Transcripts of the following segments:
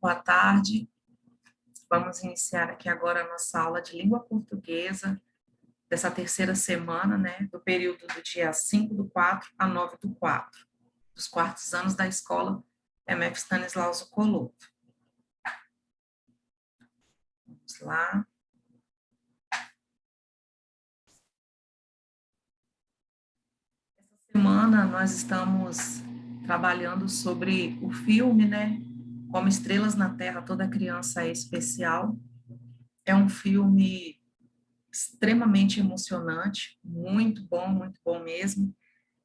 Boa tarde. Vamos iniciar aqui agora a nossa aula de língua portuguesa, dessa terceira semana, né, do período do dia 5/4 a 9/4, dos quartos anos da escola MF Stanislaus Zucoloto. Vamos lá. Essa semana nós estamos trabalhando sobre o filme, né, Como Estrelas na Terra, Toda Criança é Especial. É um filme extremamente emocionante, muito bom mesmo.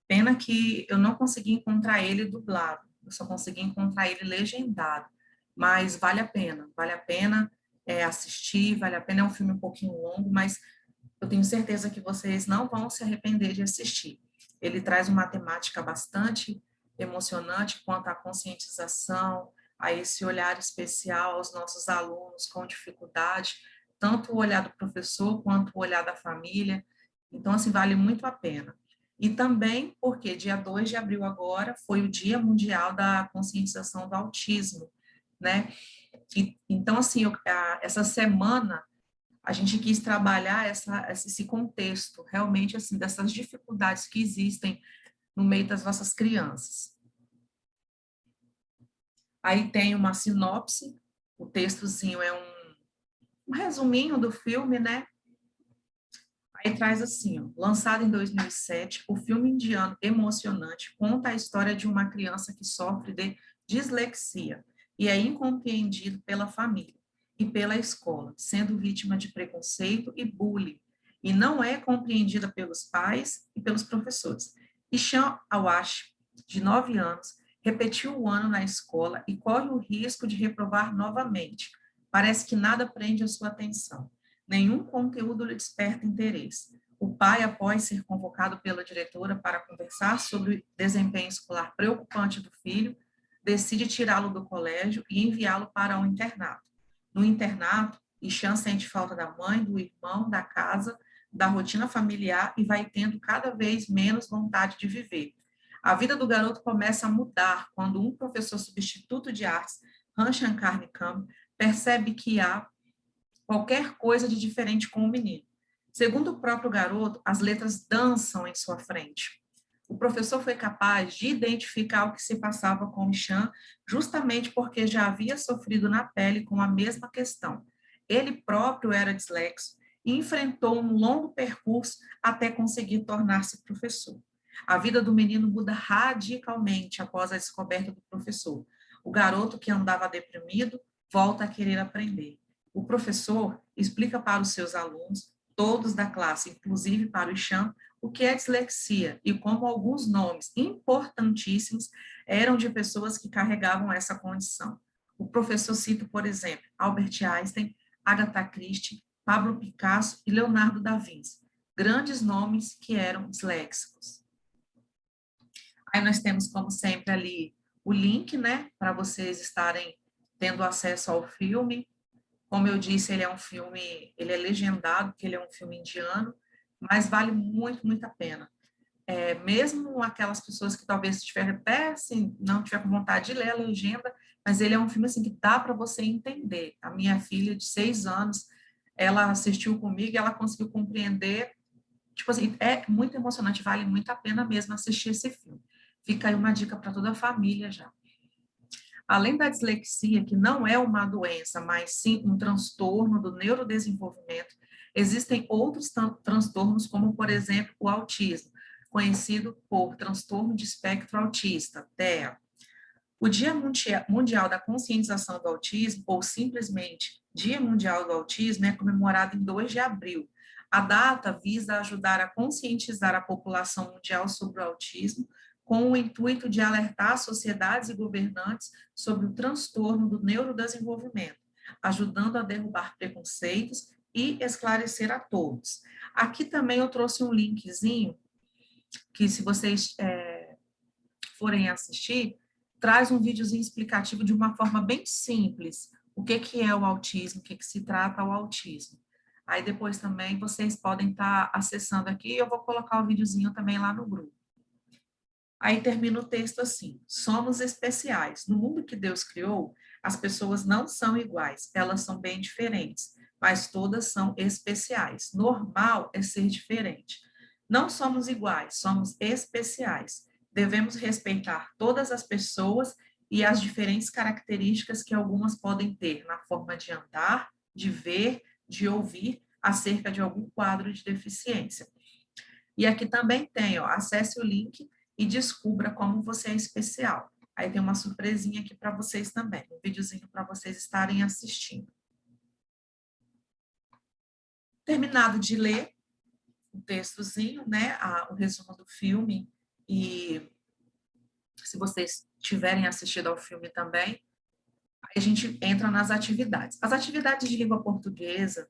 Pena que eu não consegui encontrar ele dublado, eu só consegui encontrar ele legendado, mas vale a pena assistir, vale a pena, é um filme um pouquinho longo, mas eu tenho certeza que vocês não vão se arrepender de assistir. Ele traz uma temática bastante emocionante quanto à conscientização, a esse olhar especial aos nossos alunos com dificuldade, tanto o olhar do professor quanto o olhar da família. Então, assim, vale muito a pena. E também porque dia 2 de abril agora foi o Dia Mundial da Conscientização do Autismo, né? Então, assim, essa semana a gente quis trabalhar esse contexto, realmente, assim, dessas dificuldades que existem no meio das nossas crianças. Aí tem uma sinopse, o textozinho é um resuminho do filme, né? Aí traz assim, ó, lançado em 2007, o filme indiano emocionante conta a história de uma criança que sofre de dislexia e é incompreendido pela família e pela escola, sendo vítima de preconceito e bullying, e não é compreendida pelos pais e pelos professores. Ishan Awash, de 9 anos, repetiu o ano na escola e corre o risco de reprovar novamente. Parece que nada prende a sua atenção. Nenhum conteúdo lhe desperta interesse. O pai, após ser convocado pela diretora para conversar sobre o desempenho escolar preocupante do filho, decide tirá-lo do colégio e enviá-lo para um internato. No internato, Ishan sente falta da mãe, do irmão, da casa, da rotina familiar e vai tendo cada vez menos vontade de viver. A vida do garoto começa a mudar quando um professor substituto de artes, Ranshankar Nikam, percebe que há qualquer coisa de diferente com o menino. Segundo o próprio garoto, as letras dançam em sua frente. O professor foi capaz de identificar o que se passava com o Ishan, justamente porque já havia sofrido na pele com a mesma questão. Ele próprio era dislexo e enfrentou um longo percurso até conseguir tornar-se professor. A vida do menino muda radicalmente após a descoberta do professor. O garoto que andava deprimido volta a querer aprender. O professor explica para os seus alunos, todos da classe, inclusive para o Ishan, o que é dislexia e como alguns nomes importantíssimos eram de pessoas que carregavam essa condição. O professor cita, por exemplo, Albert Einstein, Agatha Christie, Pablo Picasso e Leonardo da Vinci, grandes nomes que eram disléxicos. Aí nós temos, como sempre, ali o link, né, para vocês estarem tendo acesso ao filme. Como eu disse, ele é um filme, ele é legendado, porque ele é um filme indiano, mas vale muito a pena. Mesmo aquelas pessoas que talvez estiverem até assim, não tiver com vontade de ler a legenda, mas ele é um filme assim que dá para você entender. A minha filha de 6 anos, ela assistiu comigo e ela conseguiu compreender, tipo assim, é muito emocionante, vale muito a pena mesmo assistir esse filme. Fica aí uma dica para toda a família já. Além da dislexia, que não é uma doença, mas sim um transtorno do neurodesenvolvimento, existem outros transtornos, como, por exemplo, o autismo, conhecido por transtorno de espectro autista, TEA. O Dia Mundial da Conscientização do Autismo, ou simplesmente Dia Mundial do Autismo, é comemorado em 2 de abril. A data visa ajudar a conscientizar a população mundial sobre o autismo, com o intuito de alertar sociedades e governantes sobre o transtorno do neurodesenvolvimento, ajudando a derrubar preconceitos e esclarecer a todos. Aqui também eu trouxe um linkzinho, que se vocês forem assistir, traz um videozinho explicativo de uma forma bem simples, o que é o autismo, o que se trata o autismo. Aí depois também vocês podem estar acessando aqui, eu vou colocar o videozinho também lá no grupo. Aí termina o texto assim: somos especiais. No mundo que Deus criou, As pessoas não são iguais, elas são bem diferentes, mas todas são especiais. Normal é ser diferente. Não somos iguais, somos especiais. Devemos respeitar todas as pessoas e as diferentes características que algumas podem ter na forma de andar, de ver, de ouvir acerca de algum quadro de deficiência. E aqui também tem, ó, acesse o link e descubra como você é especial. Aí tem uma surpresinha aqui para vocês também, um videozinho para vocês estarem assistindo. Terminado de ler o textozinho, né, o resumo do filme, e se vocês tiverem assistido ao filme também, a gente entra nas atividades. As atividades de língua portuguesa,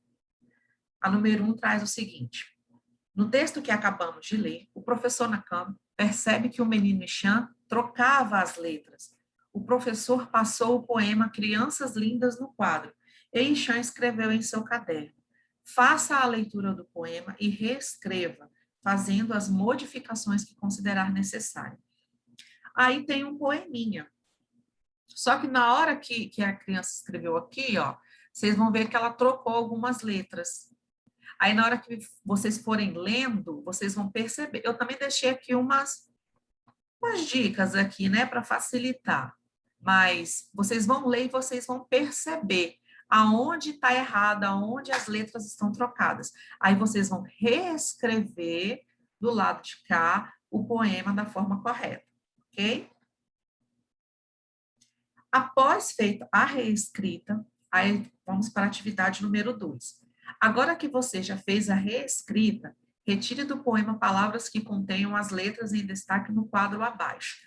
a número 1 traz o seguinte: no texto que acabamos de ler, o professor Nakam percebe que o menino Ishan trocava as letras. O professor passou o poema Crianças Lindas no quadro e Ishan escreveu em seu caderno. Faça a leitura do poema e reescreva, fazendo as modificações que considerar necessário. Aí tem um poeminha. Só que na hora que a criança escreveu aqui, ó, vocês vão ver que ela trocou algumas letras. Aí, na hora que vocês forem lendo, vocês vão perceber. Eu também deixei aqui umas dicas aqui, né, para facilitar. Mas vocês vão ler e vocês vão perceber aonde está errado, aonde as letras estão trocadas. Aí vocês vão reescrever do lado de cá o poema da forma correta, ok? Após feita a reescrita, aí vamos para a atividade número 2. Agora que você já fez a reescrita, retire do poema palavras que contenham as letras em destaque no quadro abaixo.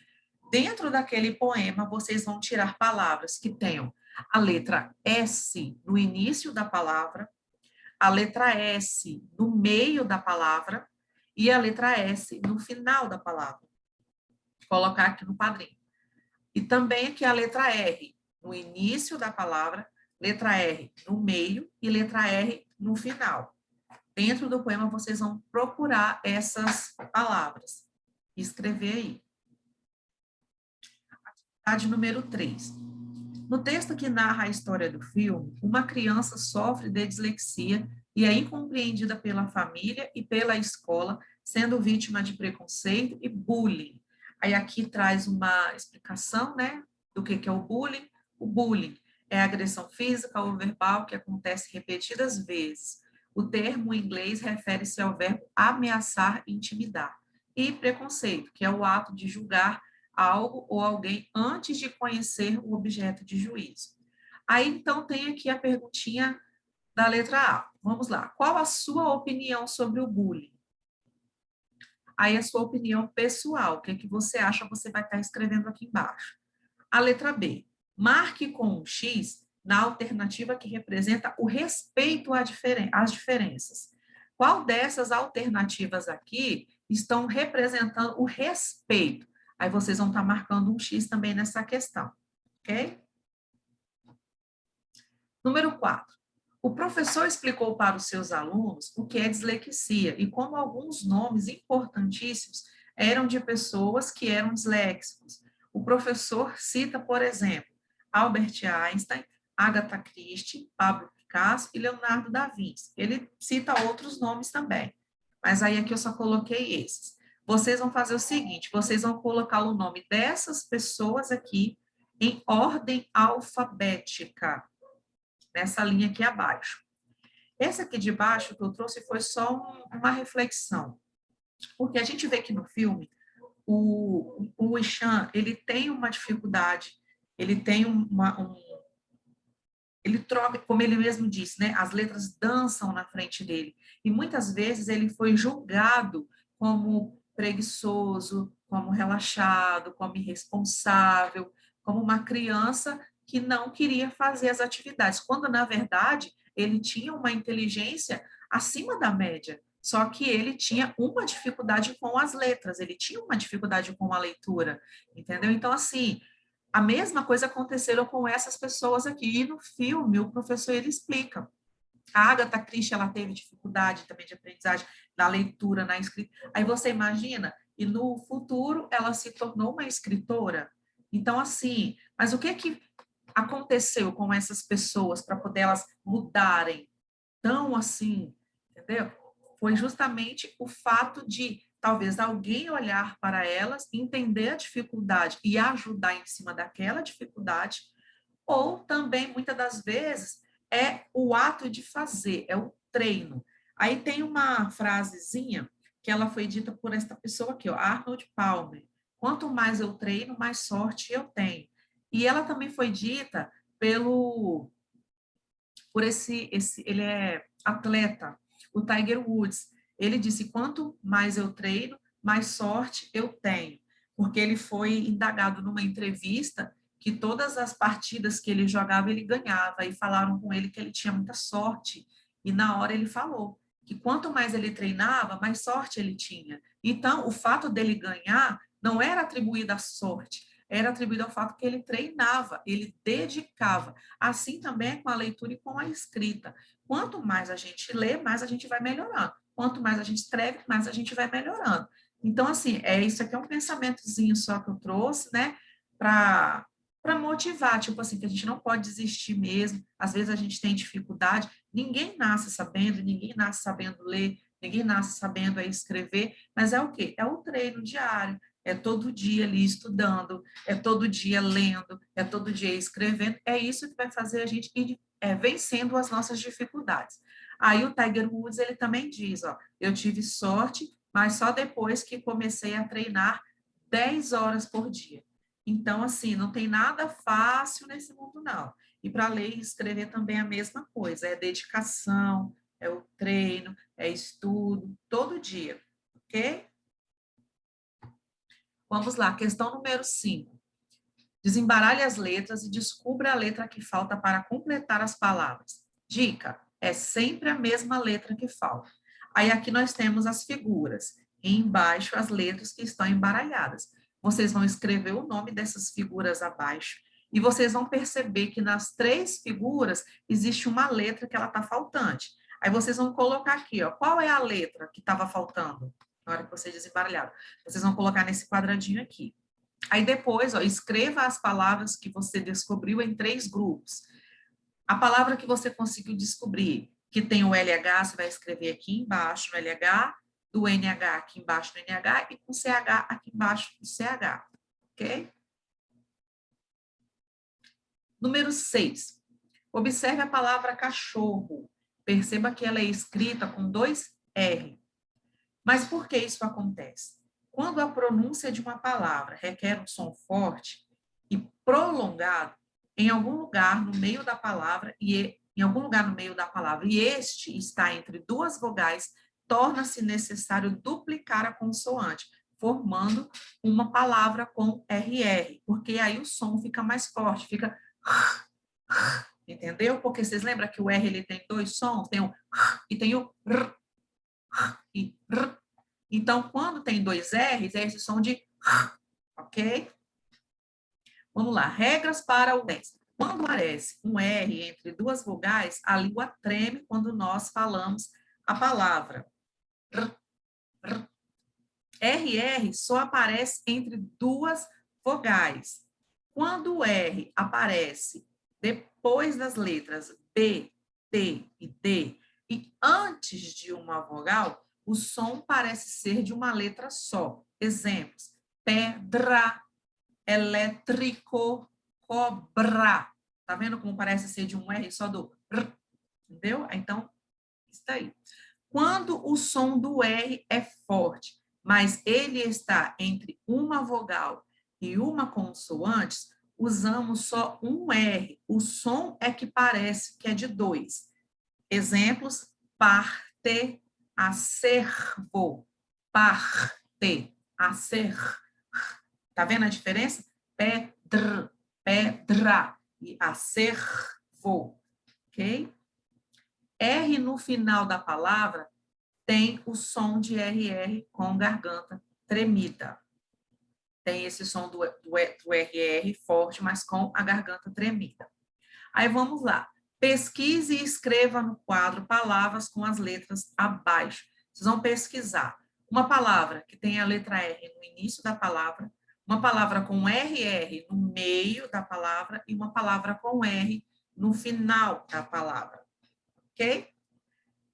Dentro daquele poema, vocês vão tirar palavras que tenham a letra S no início da palavra, a letra S no meio da palavra e a letra S no final da palavra. Vou colocar aqui no quadrinho. E também aqui a letra R no início da palavra, letra R no meio e letra R no final. Dentro do poema, vocês vão procurar essas palavras e escrever aí. Atividade número 3. No texto que narra a história do filme, uma criança sofre de dislexia e é incompreendida pela família e pela escola, sendo vítima de preconceito e bullying. Aí aqui traz uma explicação, né, do que é o bullying. O bullying é a agressão física ou verbal que acontece repetidas vezes. O termo em inglês refere-se ao verbo ameaçar e intimidar. E preconceito, que é o ato de julgar algo ou alguém antes de conhecer o objeto de juízo. Aí, então, tem aqui a perguntinha da letra A. Vamos lá. Qual a sua opinião sobre o bullying? Aí, a sua opinião pessoal. O que, é que você acha? Você vai estar escrevendo aqui embaixo. A letra B. Marque com um X na alternativa que representa o respeito às diferenças. Qual dessas alternativas aqui estão representando o respeito? Aí vocês vão estar marcando um X também nessa questão, ok? Número 4. O professor explicou para os seus alunos o que é dislexia e como alguns nomes importantíssimos eram de pessoas que eram disléxicos. O professor cita, por exemplo, Albert Einstein, Agatha Christie, Pablo Picasso e Leonardo da Vinci. Ele cita outros nomes também, mas aí aqui eu só coloquei esses. Vocês vão fazer o seguinte, vocês vão colocar o nome dessas pessoas aqui em ordem alfabética, nessa linha aqui abaixo. Esse aqui de baixo que eu trouxe foi só uma reflexão, porque a gente vê que no filme o Ishan, ele tem uma dificuldade, ele tem ele troca, como ele mesmo disse, né, as letras dançam na frente dele, e muitas vezes ele foi julgado como preguiçoso, como relaxado, como irresponsável, como uma criança que não queria fazer as atividades, quando, na verdade, ele tinha uma inteligência acima da média, só que ele tinha uma dificuldade com as letras, ele tinha uma dificuldade com a leitura, entendeu? Então, assim, a mesma coisa aconteceu com essas pessoas aqui. E no filme, o professor, ele explica. A Agatha Christie, ela teve dificuldade também de aprendizagem na leitura, na escrita. Aí você imagina, e no futuro ela se tornou uma escritora. Então, assim, mas o que aconteceu com essas pessoas para poder elas mudarem tão assim, entendeu? Foi justamente o fato de talvez alguém olhar para elas, entender a dificuldade e ajudar em cima daquela dificuldade, ou também, muitas das vezes, é o ato de fazer, é o treino. Aí tem uma frasezinha que ela foi dita por esta pessoa aqui, ó, Arnold Palmer. Quanto mais eu treino, mais sorte eu tenho. E ela também foi dita por ele é atleta, o Tiger Woods. Ele disse: quanto mais eu treino, mais sorte eu tenho. Porque ele foi indagado numa entrevista que todas as partidas que ele jogava, ele ganhava. E falaram com ele que ele tinha muita sorte. E na hora ele falou que quanto mais ele treinava, mais sorte ele tinha. Então, o fato dele ganhar não era atribuído à sorte, era atribuído ao fato que ele treinava, ele dedicava. Assim também é com a leitura e com a escrita. Quanto mais a gente lê, mais a gente vai melhorando. Quanto mais a gente escreve, mais a gente vai melhorando. Então, assim, isso aqui é um pensamentozinho só que eu trouxe, né, para motivar, tipo assim, que a gente não pode desistir mesmo. Às vezes a gente tem dificuldade, ninguém nasce sabendo, ninguém nasce sabendo ler, ninguém nasce sabendo escrever, mas é o quê? É o treino diário, é todo dia ali estudando, é todo dia lendo, é todo dia escrevendo, é isso que vai fazer a gente ir vencendo as nossas dificuldades. Aí o Tiger Woods, ele também diz, ó, eu tive sorte, mas só depois que comecei a treinar 10 horas por dia. Então, assim, não tem nada fácil nesse mundo, não. E para ler e escrever também é a mesma coisa, é dedicação, é o treino, é estudo, todo dia, ok? Vamos lá, questão número 5. Desembaralhe as letras e descubra a letra que falta para completar as palavras. Dica: é sempre a mesma letra que falta. Aí aqui nós temos as figuras e embaixo as letras que estão embaralhadas. Vocês vão escrever o nome dessas figuras abaixo e vocês vão perceber que nas 3 figuras existe uma letra que ela está faltante. Aí vocês vão colocar aqui, ó, qual é a letra que estava faltando na hora que vocês desembaralharam. Vocês vão colocar nesse quadradinho aqui. Aí depois, ó, escreva as palavras que você descobriu em 3 grupos. A palavra que você conseguiu descobrir, que tem o LH, você vai escrever aqui embaixo no LH, do NH aqui embaixo no NH e com CH aqui embaixo no CH, ok? Número 6. Observe a palavra cachorro. Perceba que ela é escrita com 2 R. Mas por que isso acontece? Quando a pronúncia de uma palavra requer um som forte e prolongado, em algum lugar no meio da palavra e este está entre 2 vogais, torna-se necessário duplicar a consoante, formando uma palavra com RR, porque aí o som fica mais forte, fica entendeu? Porque vocês lembram que o R ele tem 2 sons, tem o e tem o R e R. Então, quando tem 2 R's, é esse som de ok? Vamos lá, regras para o 10. Quando aparece um R entre 2 vogais, a língua treme quando nós falamos a palavra. RR só aparece entre 2 vogais. Quando o R aparece depois das letras B, T e D e antes de uma vogal, o som parece ser de uma letra só. Exemplos: pedra, elétrico, cobra. Tá vendo como parece ser de um R só do R? Entendeu? Então, isso aí. Quando o som do R é forte, mas ele está entre uma vogal e uma consoante, usamos só um R. O som é que parece que é de 2. Exemplos: parte, acervo. Parte, acervo. Tá vendo a diferença? Pedra, pedra e acervo, ok? R no final da palavra tem o som de RR com garganta tremida. Tem esse som do RR forte, mas com a garganta tremida. Aí vamos lá. Pesquise e escreva no quadro palavras com as letras abaixo. Vocês vão pesquisar uma palavra que tem a letra R no início da palavra, uma palavra com RR no meio da palavra e uma palavra com R no final da palavra, ok?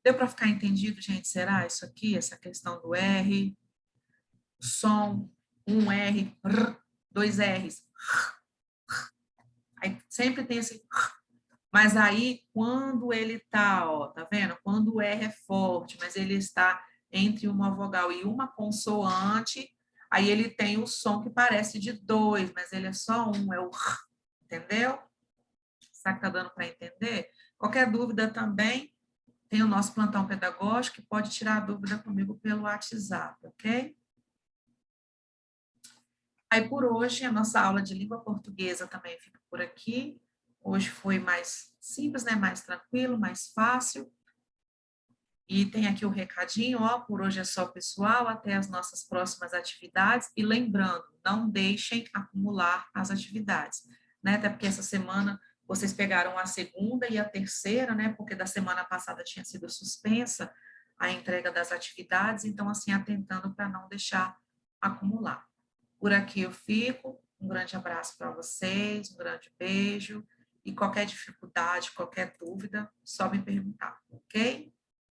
Deu para ficar entendido, gente? Será isso aqui, essa questão do R, som, um R, dois R's. Aí sempre tem esse... Mas aí, quando ele tá, ó, tá vendo? Quando o R é forte, mas ele está entre uma vogal e uma consoante, aí ele tem o som que parece de dois, mas ele é só um, é o R, entendeu? Será que tá dando para entender? Qualquer dúvida também, tem o nosso plantão pedagógico, que pode tirar a dúvida comigo pelo WhatsApp, ok? Aí, por hoje, a nossa aula de língua portuguesa também fica por aqui. Hoje foi mais simples, né? Mais tranquilo, mais fácil. E tem aqui o recadinho, ó, por hoje é só, pessoal, até as nossas próximas atividades. E lembrando, não deixem acumular as atividades, né? Até porque essa semana vocês pegaram a segunda e a terceira, né? Porque da semana passada tinha sido suspensa a entrega das atividades, então, assim, atentando para não deixar acumular. Por aqui eu fico, um grande abraço para vocês, um grande beijo, e qualquer dificuldade, qualquer dúvida, só me perguntar, ok?